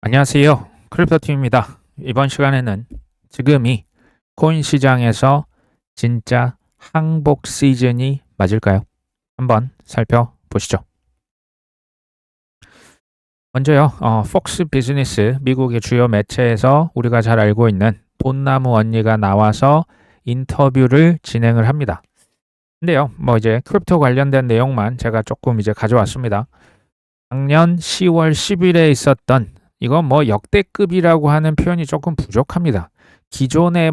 안녕하세요. 크립토팀입니다. 이번 시간에는 지금이 코인 시장에서 진짜 항복 시즌이 맞을까요? 한번 살펴보시죠. 먼저요, 폭스 비즈니스, 미국의 주요 매체에서 우리가 잘 알고 있는 돈나무 언니가 나와서 인터뷰를 진행을 합니다. 근데요, 이제 크립토 관련된 내용만 제가 조금 이제 가져왔습니다. 작년 10월 10일에 있었던 이건 역대급이라고 하는 표현이 조금 부족합니다. 기존의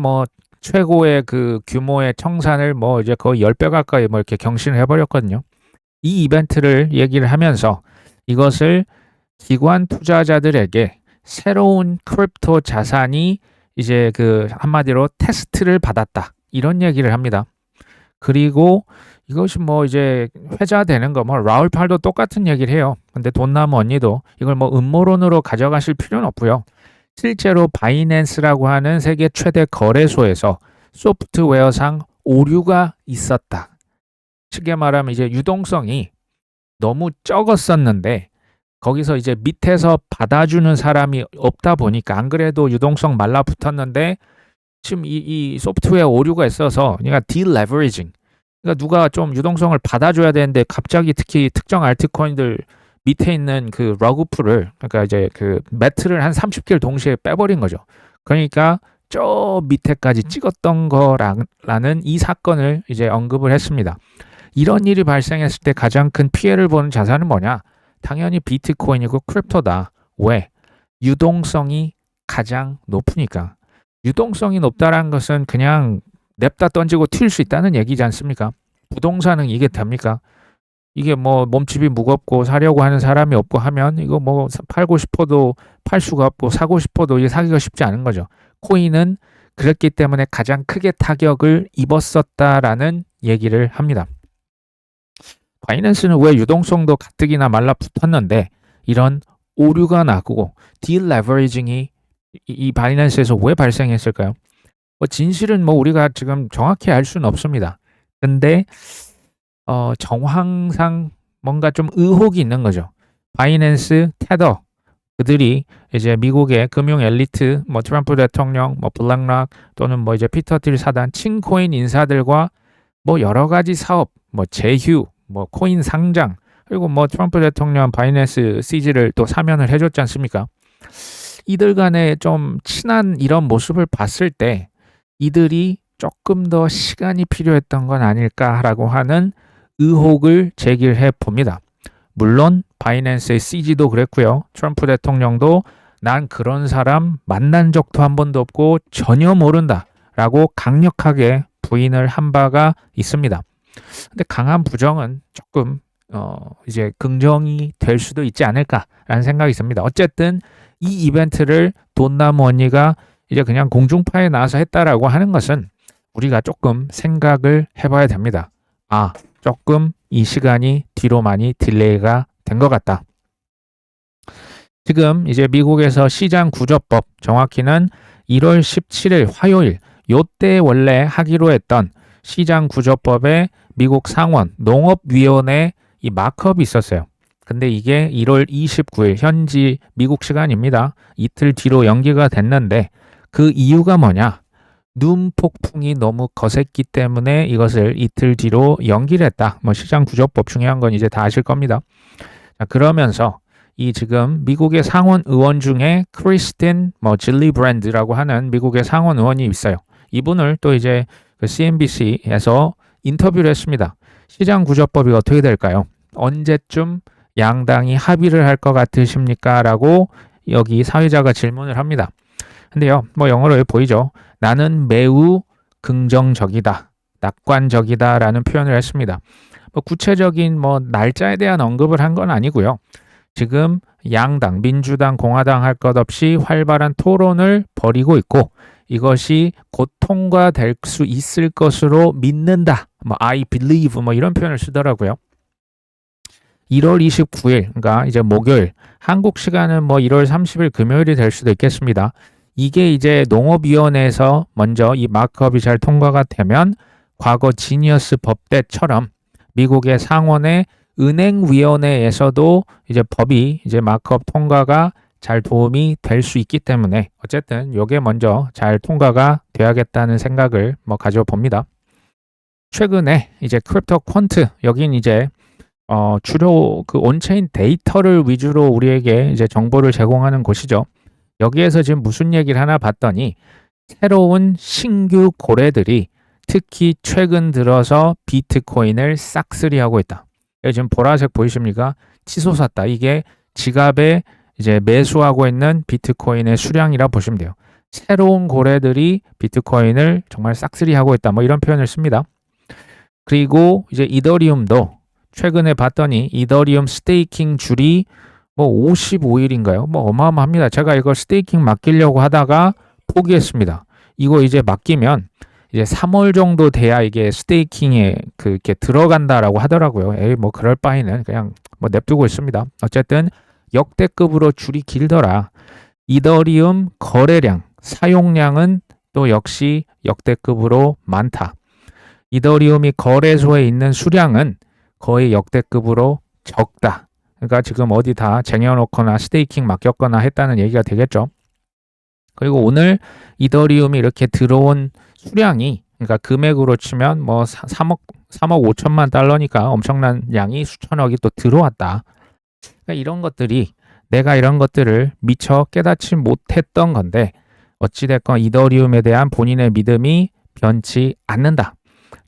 최고의 그 규모의 청산을 이제 거의 10배 가까이 이렇게 경신을 해버렸거든요. 이 이벤트를 얘기를 하면서 이것을 기관 투자자들에게 새로운 크립토 자산이 이제 그 한마디로 테스트를 받았다. 이런 얘기를 합니다. 그리고 이것이 이제 회자되는 거 라울 팔도 똑같은 얘기를 해요. 근데 돈나무 언니도 이걸 음모론으로 가져가실 필요는 없고요. 실제로 바이낸스라고 하는 세계 최대 거래소에서 소프트웨어상 오류가 있었다. 쉽게 말하면 이제 유동성이 너무 적었었는데 거기서 이제 밑에서 받아주는 사람이 없다 보니까 안 그래도 유동성 말라붙었는데 지금 이 소프트웨어 오류가 있어서 그러니까 딜레버리징, 그러니까 누가 좀 유동성을 받아줘야 되는데 갑자기 특히 특정 알트코인들 밑에 있는 그 러그풀을, 그러니까 이제 그 매트를 한 30개를 동시에 빼버린 거죠. 그러니까 저 밑에까지 찍었던 거라는 이 사건을 이제 언급을 했습니다. 이런 일이 발생했을 때 가장 큰 피해를 보는 자산은 뭐냐? 당연히 비트코인이고 크립토다. 왜? 유동성이 가장 높으니까. 유동성이 높다는 것은 그냥 냅다 던지고 튈 수 있다는 얘기지 않습니까? 부동산은 이게 됩니까? 이게 몸집이 무겁고 사려고 하는 사람이 없고 하면 이거 팔고 싶어도 팔 수가 없고 사고 싶어도 이게 사기가 쉽지 않은 거죠. 코인은 그랬기 때문에 가장 크게 타격을 입었었다라는 얘기를 합니다. 바이낸스는 왜 유동성도 가뜩이나 말라붙었는데 이런 오류가 나고 딜레버리징이 이 바이낸스에서 왜 발생했을까요? 진실은 우리가 지금 정확히 알 수는 없습니다. 근데 정황상 뭔가 좀 의혹이 있는 거죠. 바이낸스, 테더 그들이 이제 미국의 금융 엘리트, 트럼프 대통령, 블랙락 또는 이제 피터 틸 사단, 친코인 인사들과 여러 가지 사업, 제휴, 코인 상장, 그리고 트럼프 대통령 바이낸스 CG를 또 사면을 해줬지 않습니까? 이들 간에 좀 친한 이런 모습을 봤을 때 이들이 조금 더 시간이 필요했던 건 아닐까라고 하는 의혹을 제기해 봅니다. 물론 바이낸스의 CG도 그랬고요. 트럼프 대통령도 난 그런 사람 만난 적도 한 번도 없고 전혀 모른다라고 강력하게 부인을 한 바가 있습니다. 근데 강한 부정은 조금 이제 긍정이 될 수도 있지 않을까라는 생각이 있습니다. 어쨌든 이 이벤트를 돈나무 언니가 이제 그냥 공중파에 나와서 했다라고 하는 것은 우리가 조금 생각을 해봐야 됩니다. 조금 이 시간이 뒤로 많이 딜레이가 된 것 같다. 지금 이제 미국에서 시장 구조법, 정확히는 1월 17일 화요일, 요때 원래 하기로 했던 시장 구조법에 미국 상원 농업위원회 이 마크업이 있었어요. 근데 이게 1월 29일 현지 미국 시간입니다. 이틀 뒤로 연기가 됐는데 그 이유가 뭐냐? 눈 폭풍이 너무 거셌기 때문에 이것을 이틀 뒤로 연기를 했다. 시장 구조법 중요한 건 이제 다 아실 겁니다. 자, 그러면서 이 지금 미국의 상원 의원 중에 크리스틴 질리브랜드라고 하는 미국의 상원 의원이 있어요. 이분을 또 이제 그 CNBC에서 인터뷰를 했습니다. 시장 구조법이 어떻게 될까요? 언제쯤 양당이 합의를 할 것 같으십니까? 라고 여기 사회자가 질문을 합니다. 근데요, 영어로 보이죠? 나는 매우 긍정적이다, 낙관적이다 라는 표현을 했습니다. 구체적인 날짜에 대한 언급을 한 건 아니고요. 지금 양당, 민주당, 공화당 할 것 없이 활발한 토론을 벌이고 있고 이것이 곧 통과될 수 있을 것으로 믿는다. I believe 이런 표현을 쓰더라고요. 1월 29일, 그러니까 이제 목요일, 한국 시간은 1월 30일 금요일이 될 수도 있겠습니다. 이게 이제 농업위원회에서 먼저 이 마크업이 잘 통과가 되면 과거 지니어스 법대처럼 미국의 상원의 은행위원회에서도 이제 법이 이제 마크업 통과가 잘 도움이 될 수 있기 때문에 어쨌든 요게 먼저 잘 통과가 돼야겠다는 생각을 가져봅니다. 최근에 이제 크립토 퀀트 여긴 이제 주로 그 온체인 데이터를 위주로 우리에게 이제 정보를 제공하는 곳이죠. 여기에서 지금 무슨 얘기를 하나 봤더니 새로운 신규 고래들이 특히 최근 들어서 비트코인을 싹쓸이하고 있다. 여기 지금 보라색 보이십니까? 치솟았다. 이게 지갑에 이제 매수하고 있는 비트코인의 수량이라 보시면 돼요. 새로운 고래들이 비트코인을 정말 싹쓸이하고 있다. 이런 표현을 씁니다. 그리고 이제 이더리움도 최근에 봤더니 이더리움 스테이킹 줄이 55일인가요? 어마어마합니다. 제가 이걸 스테이킹 맡기려고 하다가 포기했습니다. 이거 이제 맡기면 이제 3월 정도 돼야 이게 스테이킹에 이렇게 들어간다라고 하더라고요. 그럴 바에는 그냥 냅두고 있습니다. 어쨌든 역대급으로 줄이 길더라. 이더리움 거래량, 사용량은 또 역시 역대급으로 많다. 이더리움이 거래소에 있는 수량은 거의 역대급으로 적다. 그러니까 지금 어디 다 쟁여놓거나 스테이킹 맡겼거나 했다는 얘기가 되겠죠. 그리고 오늘 이더리움이 이렇게 들어온 수량이 그러니까 금액으로 치면 3억 5천만 달러니까 엄청난 양이 수천억이 또 들어왔다. 그러니까 이런 것들이 내가 이런 것들을 미처 깨닫지 못했던 건데 어찌됐건 이더리움에 대한 본인의 믿음이 변치 않는다.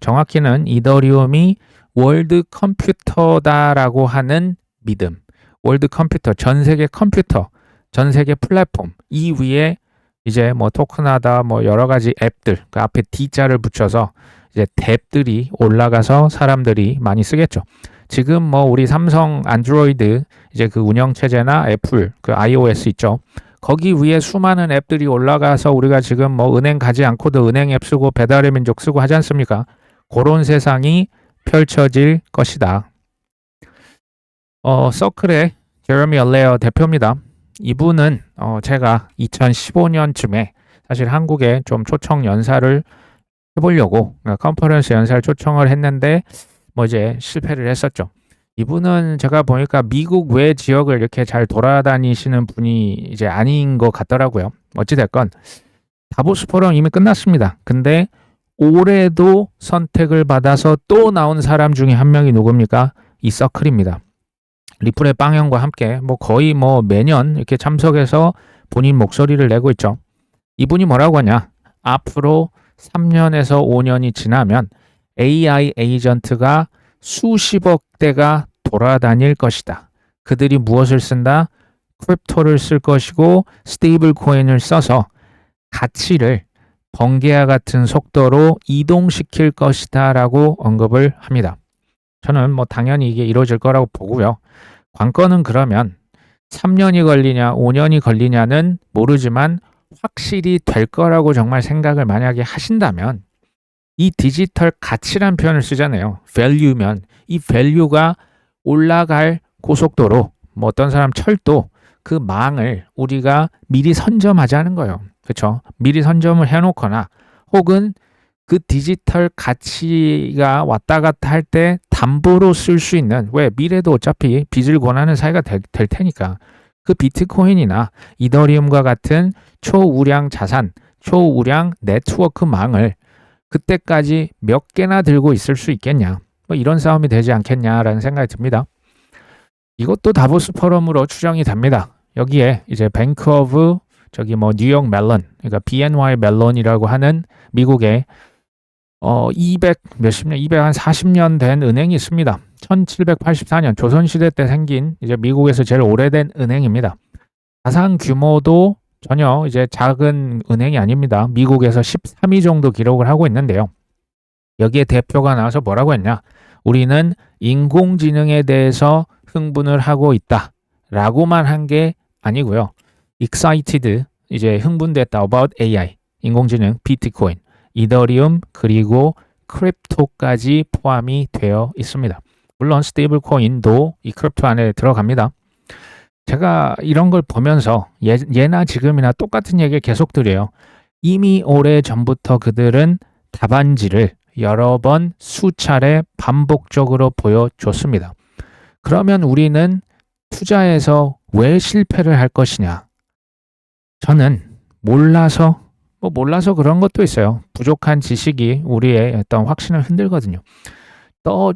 정확히는 이더리움이 월드 컴퓨터다라고 하는 믿음. 월드 컴퓨터, 전 세계 컴퓨터, 전 세계 플랫폼 이 위에 이제 토큰하다 여러 가지 앱들 그 앞에 D자를 붙여서 이제 탭들이 올라가서 사람들이 많이 쓰겠죠. 지금 우리 삼성 안드로이드 이제 그 운영 체제나 애플 그 iOS 있죠. 거기 위에 수많은 앱들이 올라가서 우리가 지금 은행 가지 않고도 은행 앱 쓰고 배달의 민족 쓰고 하지 않습니까? 그런 세상이 펼쳐질 것이다. 서클의 제레미 얼레어 대표입니다. 이분은 제가 2015년쯤에 사실 한국에 좀 초청 연사를 해보려고 컨퍼런스 연사를 초청을 했는데 이제 실패를 했었죠. 이분은 제가 보니까 미국 외 지역을 이렇게 잘 돌아다니시는 분이 이제 아닌 것 같더라고요. 어찌됐건 다보스 포럼 이미 끝났습니다. 근데 올해도 선택을 받아서 또 나온 사람 중에 한 명이 누굽니까? 이 서클입니다. 리플의 빵형과 함께 거의 매년 이렇게 참석해서 본인 목소리를 내고 있죠. 이분이 뭐라고 하냐? 앞으로 3년에서 5년이 지나면 AI 에이전트가 수십억 대가 돌아다닐 것이다. 그들이 무엇을 쓴다? 크립토를 쓸 것이고 스테이블 코인을 써서 가치를 번개와 같은 속도로 이동시킬 것이다 라고 언급을 합니다. 저는 당연히 이게 이루어질 거라고 보고요. 관건은 그러면 3년이 걸리냐 5년이 걸리냐는 모르지만 확실히 될 거라고 정말 생각을 만약에 하신다면 이 디지털 가치란 표현을 쓰잖아요. value면 이 value가 올라갈 고속도로 어떤 사람 철도 그 망을 우리가 미리 선점하자는 거예요. 그렇죠? 미리 선점을 해놓거나 혹은 그 디지털 가치가 왔다 갔다 할 때 담보로 쓸 수 있는 왜 미래도 어차피 빚을 권하는 사회가 될 테니까 그 비트코인이나 이더리움과 같은 초우량 자산, 초우량 네트워크망을 그때까지 몇 개나 들고 있을 수 있겠냐 이런 싸움이 되지 않겠냐라는 생각이 듭니다. 이것도 다보스 포럼으로 추정이 됩니다. 여기에 이제 뱅크 오브 뉴욕 멜론 그러니까 BNY 멜론이라고 하는 미국의 240년 된 은행이 있습니다. 1784년 조선시대 때 생긴 이제 미국에서 제일 오래된 은행입니다. 자산 규모도 전혀 이제 작은 은행이 아닙니다. 미국에서 13위 정도 기록을 하고 있는데요. 여기에 대표가 나와서 뭐라고 했냐? 우리는 인공지능에 대해서 흥분을 하고 있다. 라고만 한 게 아니고요. excited, 이제 흥분됐다 about AI, 인공지능, 비트코인, 이더리움 그리고 크립토까지 포함이 되어 있습니다. 물론 스테이블 코인도 이 크립토 안에 들어갑니다. 제가 이런 걸 보면서 예나 지금이나 똑같은 얘기를 계속 드려요. 이미 오래 전부터 그들은 답안지를 여러 번 수차례 반복적으로 보여줬습니다. 그러면 우리는 투자에서 왜 실패를 할 것이냐? 저는 몰라서 그런 것도 있어요. 부족한 지식이 우리의 어떤 확신을 흔들거든요.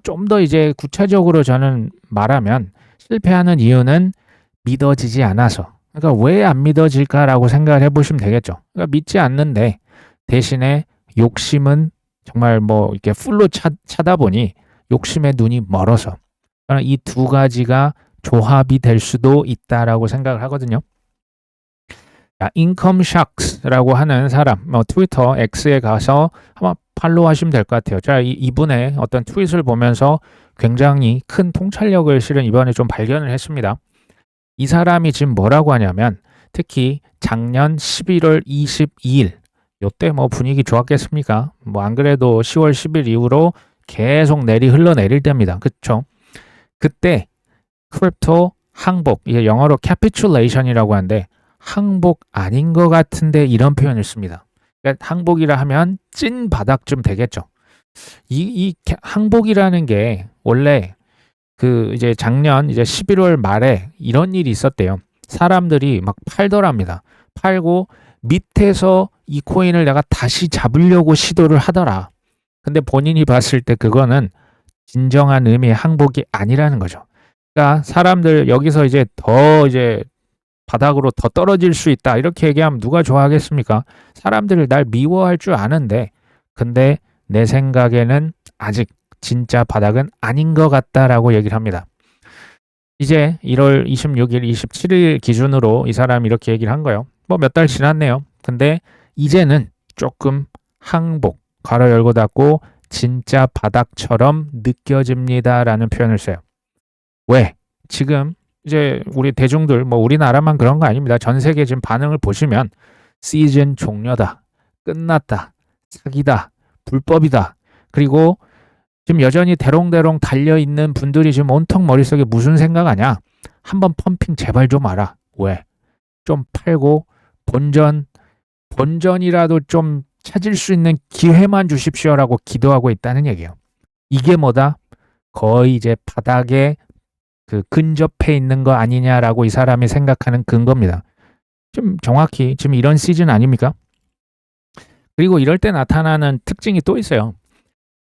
좀 더 이제 구체적으로 저는 말하면 실패하는 이유는 믿어지지 않아서. 그러니까 왜 안 믿어질까라고 생각을 해보시면 되겠죠. 그러니까 믿지 않는데 대신에 욕심은 정말 뭐 이렇게 풀로 차다 보니 욕심에 눈이 멀어서 이 두 가지가 조합이 될 수도 있다라고 생각을 하거든요. 인컴 샥스라고 하는 사람, 트위터 X에 가서 한번 팔로우 하시면 될 것 같아요. 제가 이분의 어떤 트윗을 보면서 굉장히 큰 통찰력을 실은 이번에 좀 발견을 했습니다. 이 사람이 지금 뭐라고 하냐면 특히 작년 11월 22일 요때 뭐 분위기 좋았겠습니까? 뭐 안 그래도 10월 10일 이후로 계속 흘러내릴 때입니다. 그쵸? 그때 크립토 항복, 이게 영어로 capitulation이라고 하는데 항복 아닌 것 같은데 이런 표현을 씁니다. 그러니까 항복이라 하면 찐 바닥쯤 되겠죠. 이 항복이라는 게 원래 그 이제 작년 이제 11월 말에 이런 일이 있었대요. 사람들이 막 팔더랍니다. 팔고 밑에서 이 코인을 내가 다시 잡으려고 시도를 하더라. 근데 본인이 봤을 때 그거는 진정한 의미의 항복이 아니라는 거죠. 그러니까 사람들 여기서 이제 더 이제 바닥으로 더 떨어질 수 있다 이렇게 얘기하면 누가 좋아하겠습니까? 사람들을 날 미워할 줄 아는데 근데 내 생각에는 아직 진짜 바닥은 아닌 것 같다라고 얘기를 합니다. 이제 1월 26일, 27일 기준으로 이 사람이 이렇게 얘기를 한 거예요. 뭐 몇 달 지났네요. 근데 이제는 조금 항복, 괄호 열고 닫고 진짜 바닥처럼 느껴집니다라는 표현을 써요. 왜? 지금 이제 우리 대중들 뭐 우리나라만 그런 거 아닙니다. 전 세계 지금 반응을 보시면 시즌 종료다, 끝났다, 사기다, 불법이다. 그리고 지금 여전히 대롱대롱 달려있는 분들이 지금 온통 머릿속에 무슨 생각하냐? 한번 펌핑 제발 좀 알아. 왜? 좀 팔고 본전이라도 좀 찾을 수 있는 기회만 주십시오라고 기도하고 있다는 얘기예요. 이게 뭐다? 거의 이제 바닥에 그 근접해 있는 거 아니냐라고 이 사람이 생각하는 근거입니다. 좀 정확히 지금 이런 시즌 아닙니까? 그리고 이럴 때 나타나는 특징이 또 있어요.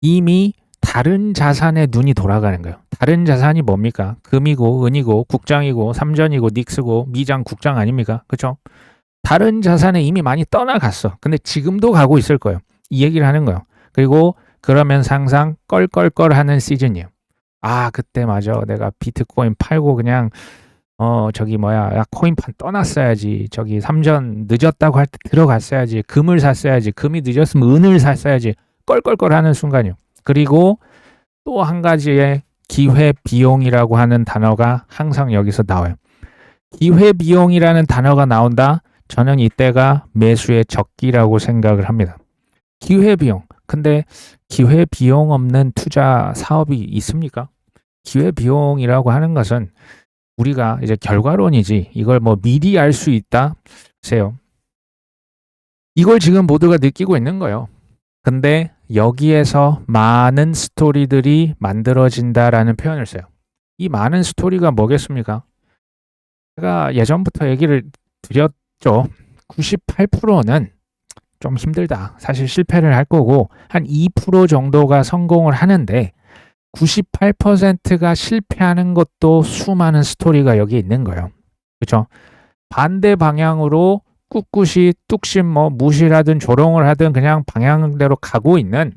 이미 다른 자산에 눈이 돌아가는 거예요. 다른 자산이 뭡니까? 금이고 은이고 국장이고 삼전이고 닉스고 미장 국장 아닙니까? 그렇죠? 다른 자산에 이미 많이 떠나갔어. 근데 지금도 가고 있을 거예요. 이 얘기를 하는 거예요. 그리고 그러면서 항상 껄껄껄하는 시즌이에요. 아 그때 맞아 내가 비트코인 팔고 그냥 야 코인판 떠났어야지. 저기 삼전 늦었다고 할 때 들어갔어야지. 금을 샀어야지. 금이 늦었으면 은을 샀어야지. 껄껄껄하는 순간이요. 그리고 또 한 가지의 기회비용이라고 하는 단어가 항상 여기서 나와요. 기회비용이라는 단어가 나온다. 저는 이때가 매수의 적기라고 생각을 합니다. 기회비용. 근데 기회비용 없는 투자 사업이 있습니까? 기회비용이라고 하는 것은 우리가 이제 결과론이지 이걸 뭐 미리 알 수 있다? 보세요. 이걸 지금 모두가 느끼고 있는 거예요. 근데 여기에서 많은 스토리들이 만들어진다라는 표현을 써요. 이 많은 스토리가 뭐겠습니까? 제가 예전부터 얘기를 드렸죠. 98%는 좀 힘들다. 사실 실패를 할 거고 한 2% 정도가 성공을 하는데 98%가 실패하는 것도 수많은 스토리가 여기 있는 거예요. 그렇죠? 반대 방향으로 꿋꿋이 뚝심 뭐 무시를 하든 조롱을 하든 그냥 방향대로 가고 있는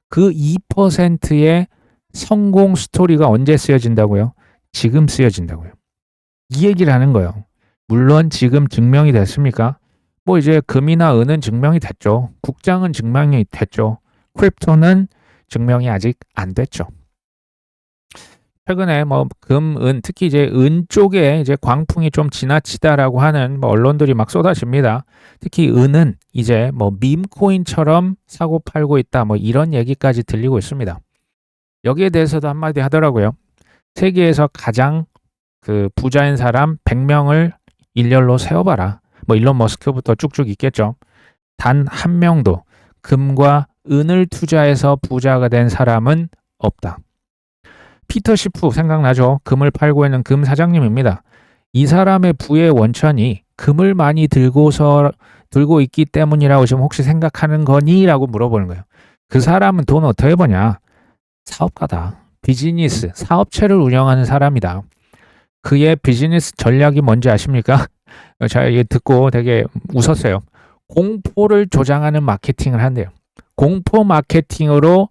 그 2%의 성공 스토리가 언제 쓰여진다고요? 지금 쓰여진다고요. 이 얘기를 하는 거예요. 물론 지금 증명이 됐습니까? 뭐 이제 금이나 은은 증명이 됐죠. 국장은 증명이 됐죠. 크립토는 증명이 아직 안 됐죠. 최근에 뭐 금, 은, 특히 이제 은 쪽에 이제 광풍이 좀 지나치다라고 하는 뭐 언론들이 막 쏟아집니다. 특히 은은 이제 뭐 밈코인처럼 사고 팔고 있다 뭐 이런 얘기까지 들리고 있습니다. 여기에 대해서도 한마디 하더라고요. 세계에서 가장 그 부자인 사람 100명을 일렬로 세워봐라. 뭐 일론 머스크부터 쭉쭉 있겠죠. 단 한 명도 금과 은을 투자해서 부자가 된 사람은 없다. 피터 시프 생각나죠? 금을 팔고 있는 금 사장님입니다. 이 사람의 부의 원천이 금을 많이 들고 있기 때문이라고 지금 혹시 생각하는 거니? 라고 물어보는 거예요. 그 사람은 돈 어떻게 버냐? 사업가다. 비즈니스, 사업체를 운영하는 사람이다. 그의 비즈니스 전략이 뭔지 아십니까? 제가 이거 듣고 되게 웃었어요. 공포를 조장하는 마케팅을 한대요. 공포 마케팅으로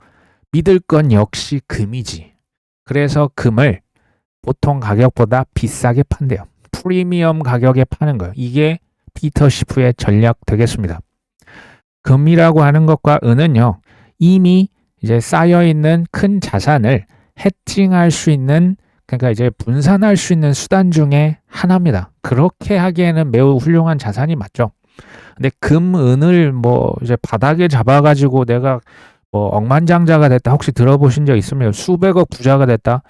믿을 건 역시 금이지. 그래서 금을 보통 가격보다 비싸게 판대요. 프리미엄 가격에 파는 거예요. 이게 피터 시프의 전략 되겠습니다. 금이라고 하는 것과 은은요, 이미 이제 쌓여 있는 큰 자산을 해칭할 수 있는, 그러니까 이제 분산할 수 있는 수단 중에 하나입니다. 그렇게 하기에는 매우 훌륭한 자산이 맞죠. 근데 금, 은을 뭐 이제 바닥에 잡아가지고 내가 뭐 억만장자가 됐다 혹시 들어보신 적 있으면 수백억 부자가 됐다.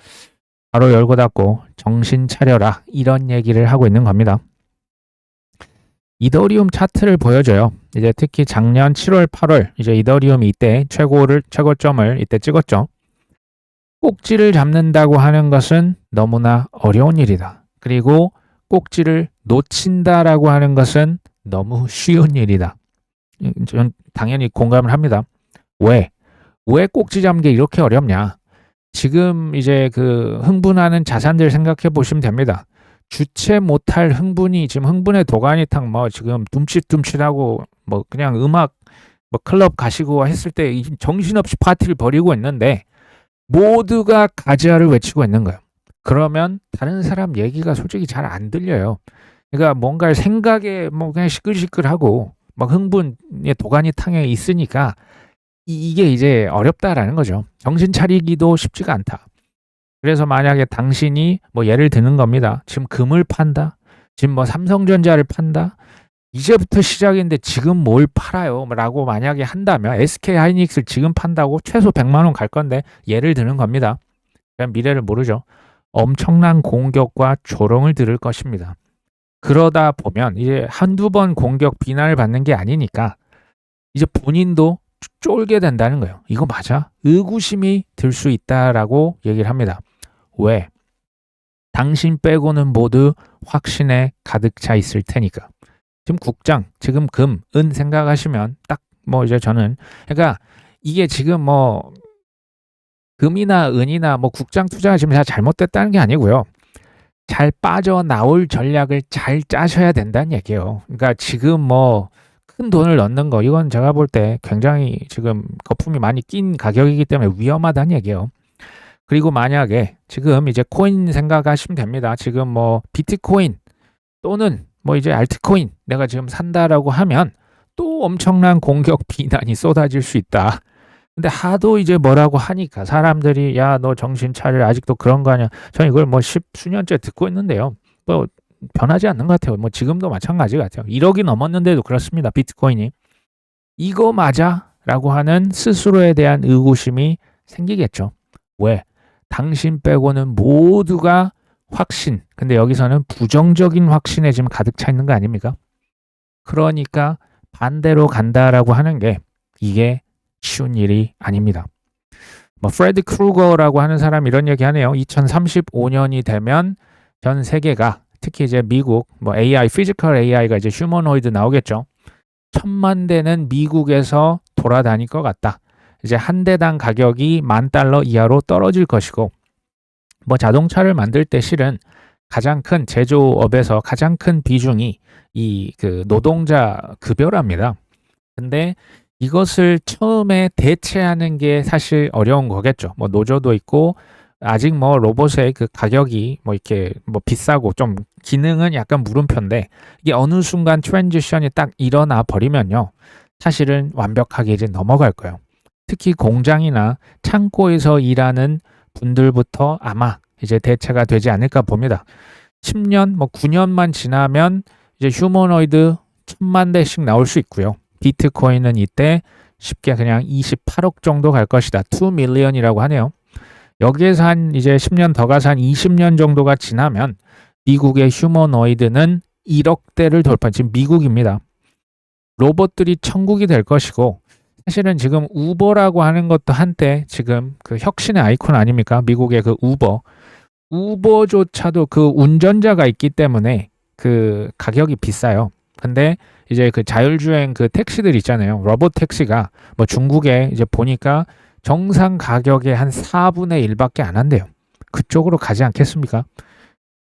바로 열고 닫고 정신 차려라. 이런 얘기를 하고 있는 겁니다. 이더리움 차트를 보여줘요. 이제 특히 작년 7월, 8월 이제 이더리움이 이때 최고점을 이때 찍었죠. 꼭지를 잡는다고 하는 것은 너무나 어려운 일이다. 그리고 꼭지를 놓친다라고 하는 것은 너무 쉬운 일이다. 저는 당연히 공감을 합니다. 왜 꼭지 잡는 게 이렇게 어렵냐? 지금 이제 그 흥분하는 자산들 생각해 보시면 됩니다. 주체 못할 흥분이 지금 흥분의 도가니탕 뭐 지금 둠칫둠칫하고 뭐 그냥 음악 뭐 클럽 가시고 했을 때 정신없이 파티를 벌이고 있는데 모두가 가즈아를 외치고 있는 거예요. 그러면 다른 사람 얘기가 솔직히 잘 안 들려요. 그러니까 뭔가 생각에 뭐 그냥 시끌시끌하고 막 흥분의 도가니탕에 있으니까 이게 이제 어렵다라는 거죠. 정신 차리기도 쉽지가 않다. 그래서 만약에 당신이 뭐 예를 드는 겁니다. 지금 금을 판다. 지금 뭐 삼성전자를 판다. 이제부터 시작인데 지금 뭘 팔아요? 라고 만약에 한다면 SK 하이닉스를 지금 판다고 최소 100만 원 갈 건데 예를 드는 겁니다. 그냥 미래를 모르죠. 엄청난 공격과 조롱을 들을 것입니다. 그러다 보면 이제 한두 번 공격 비난을 받는 게 아니니까 이제 본인도 쫄게 된다는 거예요. 이거 맞아? 의구심이 들 수 있다라고 얘기를 합니다. 왜? 당신 빼고는 모두 확신에 가득 차 있을 테니까. 지금 국장, 지금 금, 은 생각하시면 딱 뭐 이제 저는 그러니까 이게 지금 뭐 금이나 은이나 뭐 국장 투자가 지금 다 잘못됐다는 게 아니고요. 잘 빠져나올 전략을 잘 짜셔야 된다는 얘기예요. 그러니까 지금 뭐 큰 돈을 넣는 거 이건 제가 볼 때 굉장히 지금 거품이 많이 낀 가격이기 때문에 위험하다는 얘기예요. 그리고 만약에 지금 이제 코인 생각하시면 됩니다. 지금 뭐 비트코인 또는 뭐 이제 알트코인 내가 지금 산다라고 하면 또 엄청난 공격 비난이 쏟아질 수 있다. 근데 하도 이제 뭐라고 하니까 사람들이 야, 너 정신 차려 아직도 그런 거 아니야. 저는 이걸 뭐 수년째 듣고 있는데요. 뭐 변하지 않는 것 같아요. 뭐 지금도 마찬가지 같아요. 1억이 넘었는데도 그렇습니다. 비트코인이. 이거 맞아? 라고 하는 스스로에 대한 의구심이 생기겠죠. 왜? 당신 빼고는 모두가 확신. 근데 여기서는 부정적인 확신에 지금 가득 차 있는 거 아닙니까? 그러니까 반대로 간다라고 하는 게 이게 쉬운 일이 아닙니다. 뭐 프레드 크루거라고 하는 사람 이런 얘기 하네요. 2035년이 되면 전 세계가 특히 이제 미국 뭐 AI, 피지컬 AI가 이제 휴머노이드 나오겠죠. 1000만 대는 미국에서 돌아다닐 것 같다. 이제 한 대당 가격이 $10,000 이하로 떨어질 것이고 뭐 자동차를 만들 때 실은 가장 큰 제조업에서 가장 큰 비중이 이 그 노동자 급여랍니다. 근데 이것을 처음에 대체하는 게 사실 어려운 거겠죠. 뭐 노조도 있고 아직 뭐 로봇의 그 가격이 뭐 이렇게 뭐 비싸고 좀 기능은 약간 물음표인데 이게 어느 순간 트랜지션이 딱 일어나 버리면요. 사실은 완벽하게 이제 넘어갈 거예요. 특히 공장이나 창고에서 일하는 분들부터 아마 이제 대체가 되지 않을까 봅니다. 10년, 뭐 9년만 지나면 이제 휴머노이드 1000만 대씩 나올 수 있고요. 비트코인은 이때 쉽게 그냥 28억 정도 갈 것이다. 2 밀리언이라고 하네요. 여기에서 한 이제 10년 더 가서 한 20년 정도가 지나면 미국의 휴머노이드는 1억 대를 돌파. 지금 미국입니다. 로봇들이 천국이 될 것이고 사실은 지금 우버라고 하는 것도 한때 지금 그 혁신의 아이콘 아닙니까? 미국의 그 우버. 우버조차도 그 운전자가 있기 때문에 그 가격이 비싸요. 근데 이제 그 자율주행 그 택시들 있잖아요. 로봇 택시가 뭐 중국에 이제 보니까 정상 가격의 한 4분의 1밖에 안 한대요. 그쪽으로 가지 않겠습니까?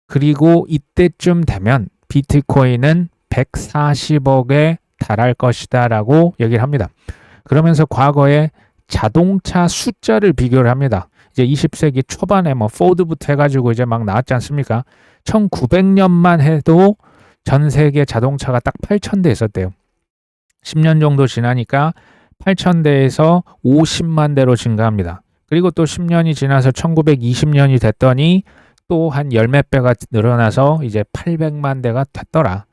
그리고 이때쯤 되면 비트코인은 140억에 달할 것이다라고 얘기를 합니다. 그러면서 과거에 자동차 숫자를 비교를 합니다. 이제 20세기 초반에 뭐 포드부터 해가지고 이제 막 나왔지 않습니까? 1900년만 해도 전 세계 자동차가 딱 8,000대 있었대요. 10년 정도 지나니까 8,000대에서 50만 대로 증가합니다. 그리고 또 10년이 지나서 1920년이 됐더니 또 한 열 몇 배가 늘어나서 이제 800만 대가 됐더라.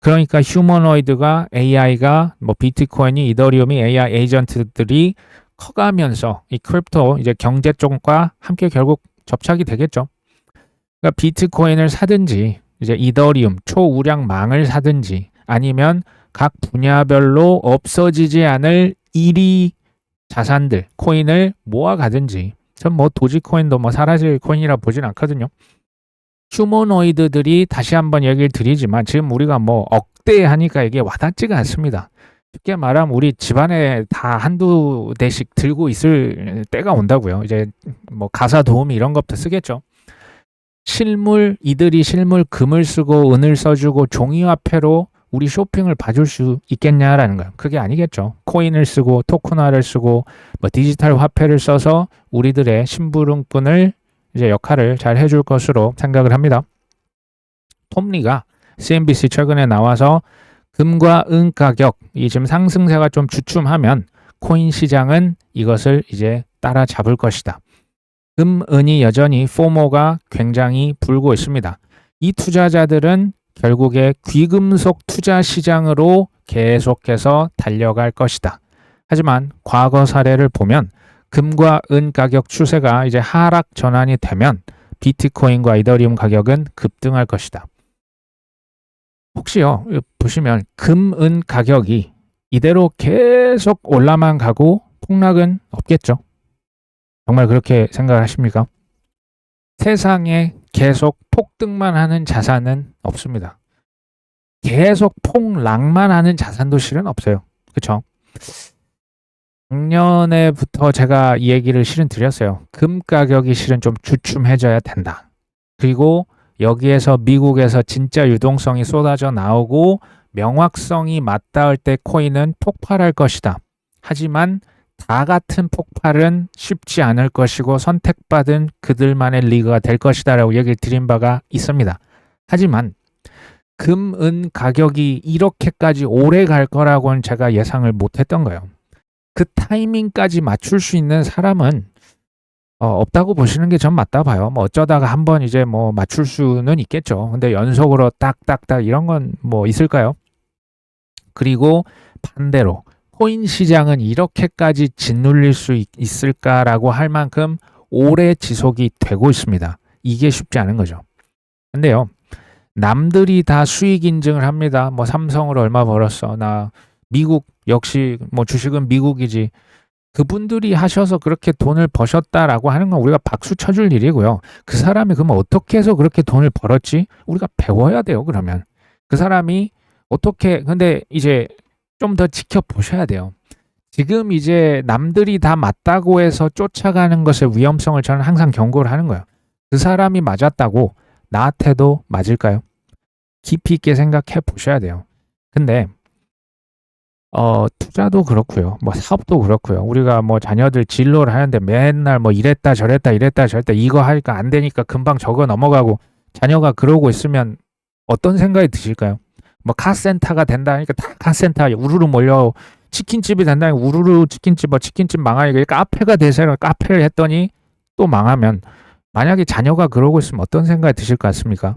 그러니까 휴머노이드가 AI가 뭐 비트코인이 이더리움이 AI 에이전트들이 커가면서 이 크립토 이제 경제 쪽과 함께 결국 접착이 되겠죠. 그러니까 비트코인을 사든지 이제 이더리움 초우량망을 사든지 아니면 각 분야별로 없어지지 않을 1위 자산들 코인을 모아가든지 전 뭐 도지코인도 뭐 사라질 코인이라 보진 않거든요. 휴머노이드들이 다시 한번 얘기를 드리지만 지금 우리가 뭐 억대 하니까 이게 와닿지가 않습니다. 쉽게 말하면 우리 집안에 다 한두 대씩 들고 있을 때가 온다고요. 이제 뭐 가사 도우미 이런 것부터 쓰겠죠. 실물, 이들이 실물 금을 쓰고 은을 써주고 종이화폐로 우리 쇼핑을 봐줄 수 있겠냐라는 거예요. 그게 아니겠죠. 코인을 쓰고 토큰화를 쓰고 뭐 디지털 화폐를 써서 우리들의 심부름꾼을 이제 역할을 잘 해줄 것으로 생각을 합니다. 톰리가 CNBC 최근에 나와서 금과 은 가격이 지금 상승세가 좀 주춤하면 코인 시장은 이것을 이제 따라잡을 것이다. 금, 은이 여전히 포모가 굉장히 불고 있습니다. 이 투자자들은 결국에 귀금속 투자 시장으로 계속해서 달려갈 것이다. 하지만 과거 사례를 보면 금과 은 가격 추세가 이제 하락 전환이 되면 비트코인과 이더리움 가격은 급등할 것이다. 혹시요, 보시면 금, 은 가격이 이대로 계속 올라만 가고 폭락은 없겠죠? 정말 그렇게 생각하십니까? 세상에 계속 폭등만 하는 자산은 없습니다. 계속 폭락만 하는 자산도 실은 없어요. 그렇죠? 작년에부터 제가 이 얘기를 실은 드렸어요. 금 가격이 실은 좀 주춤해져야 된다. 그리고 여기에서 미국에서 진짜 유동성이 쏟아져 나오고 명확성이 맞닿을 때 코인은 폭발할 것이다. 하지만 다 같은 폭발은 쉽지 않을 것이고 선택받은 그들만의 리그가 될 것이다 라고 얘기를 드린 바가 있습니다. 하지만 금, 은 가격이 이렇게까지 오래 갈 거라고는 제가 예상을 못했던 거예요. 그 타이밍까지 맞출 수 있는 사람은 없다고 보시는 게 전 맞다 봐요. 뭐 어쩌다가 한번 이제 뭐 맞출 수는 있겠죠. 근데 연속으로 딱딱딱 이런 건 뭐 있을까요? 그리고 반대로 코인 시장은 이렇게까지 짓눌릴 수 있을까라고 할 만큼 오래 지속이 되고 있습니다. 이게 쉽지 않은 거죠. 근데요, 남들이 다 수익 인증을 합니다. 뭐 삼성을 얼마 벌었어. 나 미국 역시 뭐 주식은 미국이지. 그분들이 하셔서 그렇게 돈을 버셨다라고 하는 건 우리가 박수 쳐줄 일이고요. 그 사람이 그러면 어떻게 해서 그렇게 돈을 벌었지? 우리가 배워야 돼요, 그러면. 그 사람이 어떻게, 근데 이제 좀 더 지켜보셔야 돼요. 지금 이제 남들이 다 맞다고 해서 쫓아가는 것의 위험성을 저는 항상 경고를 하는 거예요. 그 사람이 맞았다고 나한테도 맞을까요? 깊이 있게 생각해 보셔야 돼요. 근데 투자도 그렇고요. 뭐 사업도 그렇고요. 우리가 뭐 자녀들 진로를 하는데 맨날 뭐 이랬다 저랬다 이거 하니까 안 되니까 금방 저거 넘어가고 자녀가 그러고 있으면 어떤 생각이 드실까요? 뭐 카센터가 된다 하니까 다 카센터 우르르 몰려 치킨집이 된다 하니까 우르르 치킨집 망하니까 카페가 되세요. 카페를 했더니 또 망하면 만약에 자녀가 그러고 있으면 어떤 생각이 드실 것 같습니까?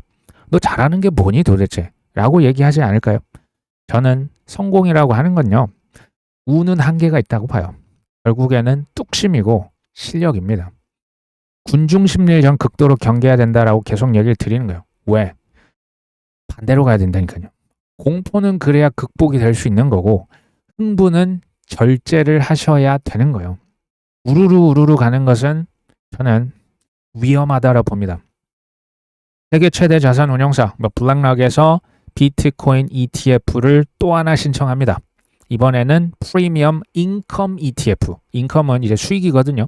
너 잘하는 게 뭐니 도대체? 라고 얘기하지 않을까요? 저는 성공이라고 하는 건요. 운은 한계가 있다고 봐요. 결국에는 뚝심이고 실력입니다. 군중 심리를 전 극도로 경계해야 된다라고 계속 얘기를 드리는 거예요. 왜? 반대로 가야 된다니까요. 공포는 그래야 극복이 될 수 있는 거고 흥분은 절제를 하셔야 되는 거예요. 우르르 가는 것은 저는 위험하다라고 봅니다. 세계 최대 자산 운용사 블랙락에서 비트코인 ETF를 또 하나 신청합니다. 이번에는 프리미엄 인컴 ETF. 인컴은 이제 수익이거든요.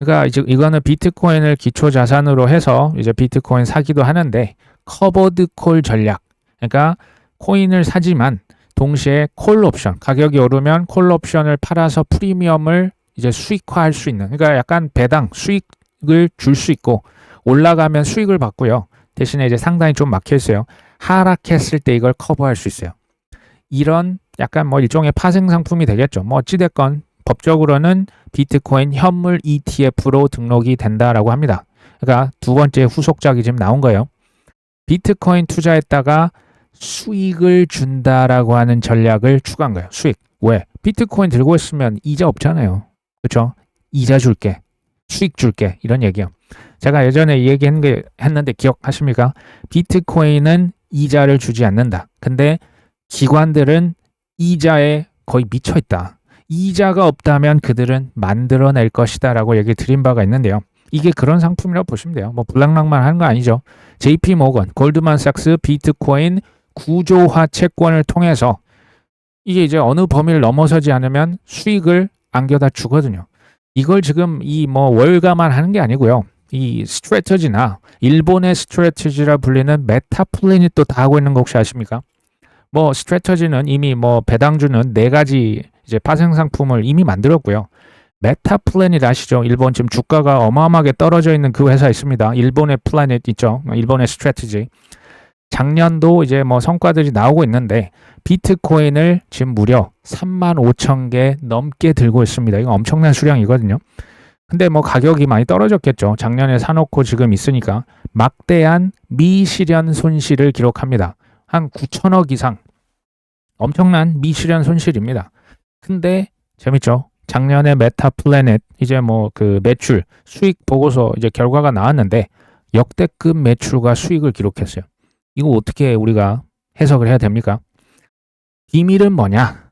그러니까 이제 이거는 비트코인을 기초 자산으로 해서 이제 비트코인 사기도 하는데 커버드 콜 전략. 그러니까 코인을 사지만 동시에 콜 옵션, 가격이 오르면 콜 옵션을 팔아서 프리미엄을 이제 수익화할 수 있는. 그러니까 약간 배당 수익을 줄 수 있고 올라가면 수익을 받고요. 대신에 이제 상당히 좀 막혀 있어요. 하락했을 때 이걸 커버할 수 있어요. 이런 약간 뭐 일종의 파생 상품이 되겠죠. 뭐 어찌됐건 법적으로는 비트코인 현물 ETF로 등록이 된다라고 합니다. 그러니까 두 번째 후속작이 지금 나온 거예요. 비트코인 투자했다가 수익을 준다라고 하는 전략을 추가한 거예요. 수익. 왜? 비트코인 들고 있으면 이자 없잖아요. 그렇죠? 이자 줄게. 수익 줄게. 이런 얘기요. 제가 예전에 이 얘기 했는데 기억하십니까? 비트코인은 이자를 주지 않는다. 근데 기관들은 이자에 거의 미쳐 있다. 이자가 없다면 그들은 만들어낼 것이다 라고 얘기 드린 바가 있는데요. 이게 그런 상품이라고 보시면 돼요. 뭐 블락락만 하는 거 아니죠. JP 모건, 골드만삭스 비트코인 구조화 채권을 통해서 이게 이제 어느 범위를 넘어서지 않으면 수익을 안겨다 주거든요. 이걸 지금 이 뭐 월가만 하는 게 아니고요. 이 스트래터지나 일본의 스트래터지라 불리는 메타플래닛도 다 하고 있는 거 혹시 아십니까? 뭐 스트래터지는 이미 뭐 배당주는 4가지 이제 파생 상품을 이미 만들었고요. 메타플래닛 아시죠? 일본 지금 주가가 어마어마하게 떨어져 있는 그 회사 있습니다. 일본의 플래닛 있죠? 일본의 스트래터지. 작년도 이제 뭐 성과들이 나오고 있는데 비트코인을 지금 무려 35,000개 넘게 들고 있습니다. 이거 엄청난 수량이거든요. 근데 뭐 가격이 많이 떨어졌겠죠. 작년에 사놓고 지금 있으니까 막대한 미실현 손실을 기록합니다. 한 9천억 이상. 엄청난 미실현 손실입니다. 근데 재밌죠? 작년에 메타플래닛 이제 뭐 그 매출 수익 보고서 이제 결과가 나왔는데 역대급 매출과 수익을 기록했어요. 이거 어떻게 우리가 해석을 해야 됩니까? 비밀은 뭐냐?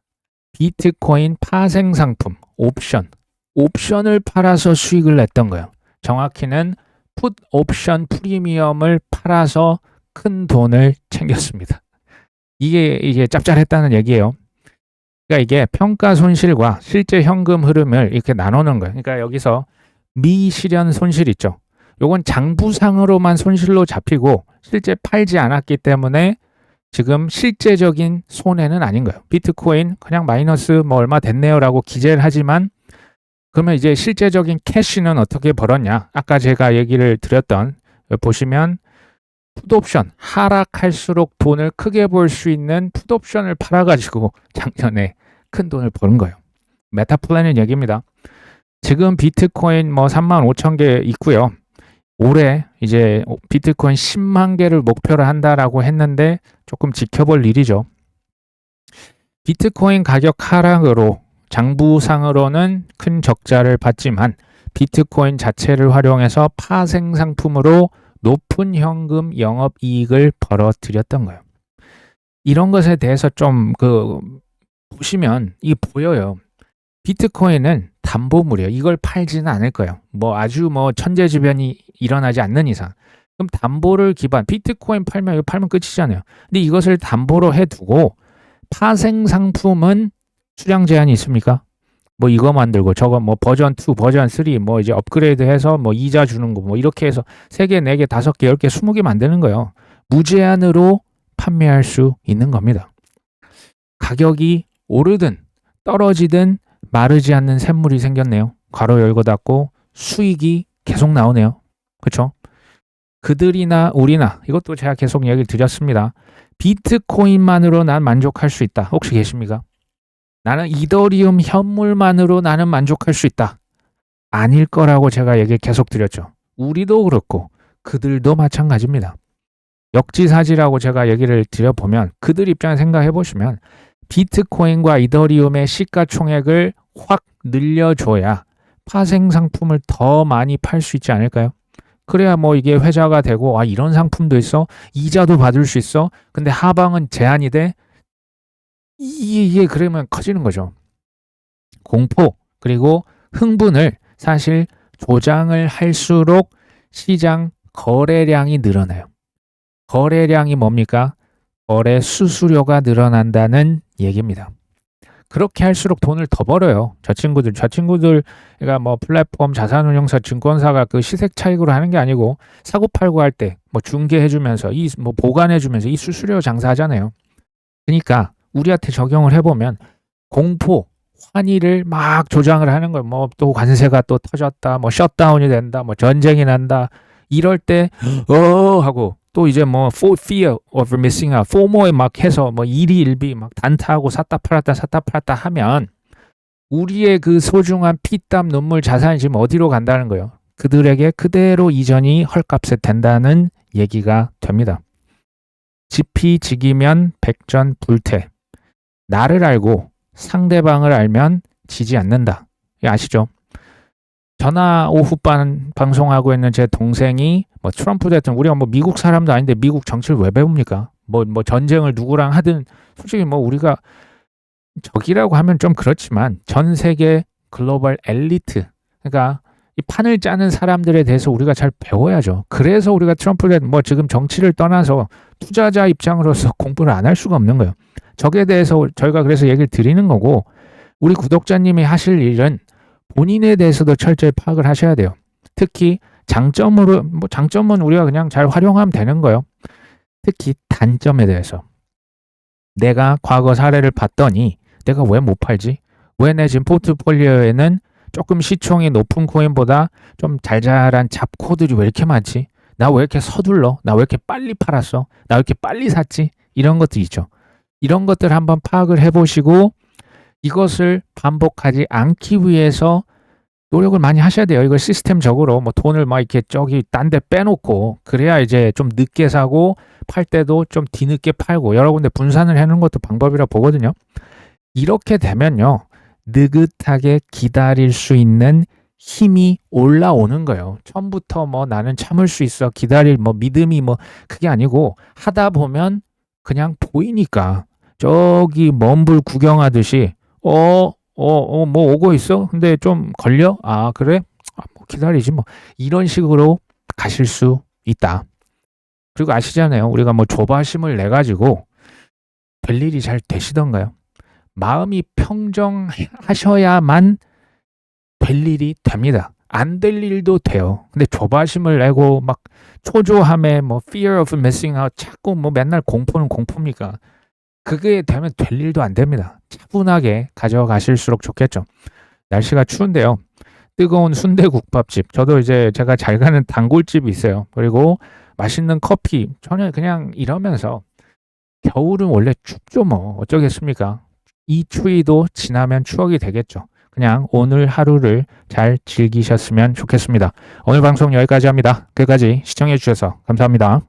비트코인 파생 상품, 옵션을 팔아서 수익을 냈던 거예요. 정확히는 풋 옵션 프리미엄을 팔아서 큰 돈을 챙겼습니다. 이게 짭짤했다는 얘기예요. 그러니까 이게 평가 손실과 실제 현금 흐름을 이렇게 나누는 거예요. 그러니까 여기서 미실현 손실 있죠. 요건 장부상으로만 손실로 잡히고 실제 팔지 않았기 때문에 지금 실제적인 손해는 아닌 거예요. 비트코인 그냥 마이너스 뭐 얼마 됐네요라고 기재를 하지만 그러면 이제 실제적인 캐시는 어떻게 벌었냐? 아까 제가 얘기를 드렸던 보시면 풋옵션 하락할수록 돈을 크게 벌 수 있는 풋옵션을 팔아가지고 작년에 큰 돈을 버는 거예요. 메타플래닛 얘기입니다. 지금 비트코인 뭐 35,000개 있고요. 올해 이제 비트코인 10만 개를 목표로 한다라고 했는데 조금 지켜볼 일이죠. 비트코인 가격 하락으로 장부상으로는 큰 적자를 봤지만 비트코인 자체를 활용해서 파생 상품으로 높은 현금 영업이익을 벌어들였던 거예요. 이런 것에 대해서 좀 보시면 이게 보여요. 비트코인은 담보물이에요. 이걸 팔지는 않을 거예요. 뭐 아주 뭐 천재지변이 일어나지 않는 이상. 그럼 담보를 비트코인 팔면 이거 팔면 끝이잖아요. 근데 이것을 담보로 해두고 파생 상품은 수량 제한이 있습니까? 뭐 이거 만들고 저거 뭐 버전 2, 버전 3 뭐 이제 업그레이드 해서 뭐 이자 주는 거 뭐 이렇게 해서 3개, 4개, 5개, 10개, 20개 만드는 거예요. 무제한으로 판매할 수 있는 겁니다. 가격이 오르든 떨어지든 마르지 않는 샘물이 생겼네요. 괄호 열고 닫고 수익이 계속 나오네요. 그렇죠? 그들이나 우리나 이것도 제가 계속 얘기를 드렸습니다. 비트코인만으로 난 만족할 수 있다. 혹시 계십니까? 나는 이더리움 현물만으로 나는 만족할 수 있다. 아닐 거라고 제가 얘기를 계속 드렸죠. 우리도 그렇고 그들도 마찬가지입니다. 역지사지라고 제가 얘기를 드려보면 그들 입장에 생각해 보시면 비트코인과 이더리움의 시가총액을 확 늘려줘야 파생 상품을 더 많이 팔 수 있지 않을까요? 그래야 뭐 이게 회자가 되고 이런 상품도 있어. 이자도 받을 수 있어. 근데 하방은 제한이 돼. 이게 그러면 커지는 거죠. 공포 그리고 흥분을 사실 조장을 할수록 시장 거래량이 늘어나요. 거래량이 뭡니까? 거래 수수료가 늘어난다는 얘기입니다. 그렇게 할수록 돈을 더 벌어요. 저 친구들가 뭐 플랫폼 자산운용사 증권사가 그 시색 차익으로 하는 게 아니고 사고 팔고 할 때 뭐 중개해주면서 이 뭐 보관해주면서 이 수수료 장사하잖아요. 그러니까 우리한테 적용을 해보면 공포, 환희를 막 조장을 하는 거예요. 뭐 또 관세가 또 터졌다, 뭐 셧다운이 된다, 뭐 전쟁이 난다. 이럴 때 하고 또 이제 뭐 fear of missing out, FOMO에 막 해서 뭐 일희일비 막 단타하고 샀다 팔았다 하면 우리의 그 소중한 피땀 눈물 자산이 지금 어디로 간다는 거예요. 그들에게 그대로 이전이 헐값에 된다는 얘기가 됩니다. 지피지기면 백전불태. 나를 알고 상대방을 알면 지지 않는다. 아시죠? 전화 오후반 방송하고 있는 제 동생이 뭐 트럼프 대통령, 우리가 뭐 미국 사람도 아닌데 미국 정치를 왜 배웁니까? 뭐 전쟁을 누구랑 하든 솔직히 뭐 우리가 적이라고 하면 좀 그렇지만 전 세계 글로벌 엘리트, 그러니까 이 판을 짜는 사람들에 대해서 우리가 잘 배워야죠. 그래서 우리가 트럼프 뭐 지금 정치를 떠나서 투자자 입장으로서 공부를 안 할 수가 없는 거예요. 적에 대해서 저희가 그래서 얘기를 드리는 거고, 우리 구독자님이 하실 일은 본인에 대해서도 철저히 파악을 하셔야 돼요. 특히 장점은 우리가 그냥 잘 활용하면 되는 거예요. 특히 단점에 대해서. 내가 과거 사례를 봤더니 내가 왜 못 팔지? 왜 내 지금 포트폴리오에는 조금 시총이 높은 코인보다 좀 잘잘한 잡코들이 왜 이렇게 많지? 나 왜 이렇게 서둘러? 나 왜 이렇게 빨리 팔았어? 나 왜 이렇게 빨리 샀지? 이런 것들 있죠. 이런 것들 한번 파악을 해보시고 이것을 반복하지 않기 위해서 노력을 많이 하셔야 돼요. 이걸 시스템적으로 뭐 돈을 막 이렇게 저기 딴 데 빼놓고 그래야 이제 좀 늦게 사고 팔 때도 좀 뒤늦게 팔고 여러분들 분산을 해놓은 것도 방법이라 보거든요. 이렇게 되면요. 느긋하게 기다릴 수 있는 힘이 올라오는 거예요. 처음부터 뭐 나는 참을 수 있어. 기다릴 뭐 믿음이 뭐 그게 아니고 하다 보면 그냥 보이니까 저기 먼 불 구경하듯이 뭐 오고 있어? 근데 좀 걸려? 아, 그래? 뭐 기다리지 뭐. 이런 식으로 가실 수 있다. 그리고 아시잖아요. 우리가 뭐 조바심을 내가지고 될 일이 잘 되시던가요? 마음이 평정하셔야만 될 일이 됩니다. 안 될 일도 돼요. 근데 조바심을 내고 막 초조함에 뭐 fear of missing out 자꾸 뭐 맨날 공포는 공포입니까? 그게 되면 될 일도 안 됩니다. 차분하게 가져가실수록 좋겠죠. 날씨가 추운데요. 뜨거운 순대국밥집. 저도 이제 제가 잘 가는 단골집이 있어요. 그리고 맛있는 커피. 저는 그냥 이러면서 겨울은 원래 춥죠 뭐. 어쩌겠습니까? 이 추위도 지나면 추억이 되겠죠. 그냥 오늘 하루를 잘 즐기셨으면 좋겠습니다. 오늘 방송 여기까지 합니다. 끝까지 시청해 주셔서 감사합니다.